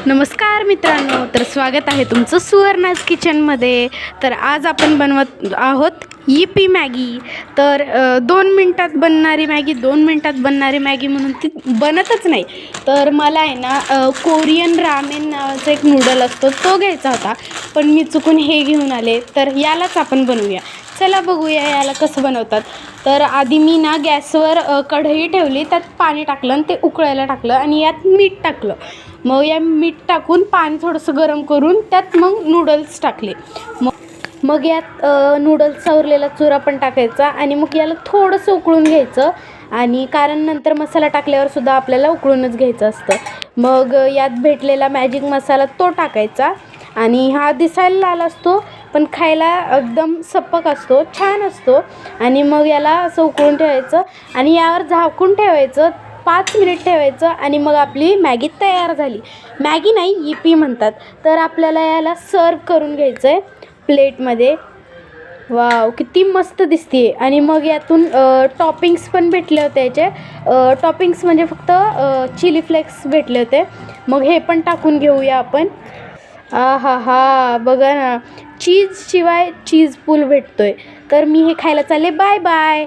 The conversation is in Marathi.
नमस्कार मित्रांनो, तर स्वागत आहे तुमचं सुवर्णाज किचनमध्ये. तर आज आपण बनवत आहोत यिप्पी मॅगी. तर 2 मिनटात बनणारी मॅगी, 2 मिनटात बनणारी मॅगी म्हणून ती बनतच नाही. तर मला आहे ना कोरियन रामेन नावाचा एक नूडल असतो तो घ्यायचा होता, पण मी चुकून हे घेऊन आले. तर यालाच आपण बनवूया. चला बघूया याला कसं बनवतात. तर आधी मी ना गॅसवर कढई ठेवली, त्यात पाणी टाकलं आणि ते उकळायला टाकलं आणि यात मीठ टाकलं. मग या मीठ टाकून पाणी थोडंसं गरम करून त्यात मग नूडल्स टाकले. मग यात नूडल्सचा उरलेला चुरा पण टाकायचा आणि मग याला थोडंसं उकळून घ्यायचं. आणि कारण नंतर मसाला टाकल्यावर सुद्धा आपल्याला उकळूनच घ्यायचं असतं. मग यात भेटलेला मॅजिक मसाला तो टाकायचा. आणि हा दिसायला लाल असतो पण खायला एकदम सपक असतो, छान असतो. आणि मग याला असं उकळून ठेवायचं आणि यावर झाकून ठेवायचं, 5 मिनिट ठेवायचं आणि मग आपली मॅगी तयार झाली. मॅगी नाही, यिप्पी म्हणतात. तर आपल्याला याला सर्व करून घ्यायचं आहे प्लेटमध्ये. वाव, किती मस्त दिसते. आणि मग यातून टॉपिंग्स पण भेटले होते. याचे टॉपिंग्स म्हणजे फक्त चिली फ्लेक्स भेटले होते. मग हे पण टाकून घेऊया आपण. हा हा, बघा ना, चीजशिवाय चीज पूल भेटतोय. तर मी हे खायला चालले. Bye bye.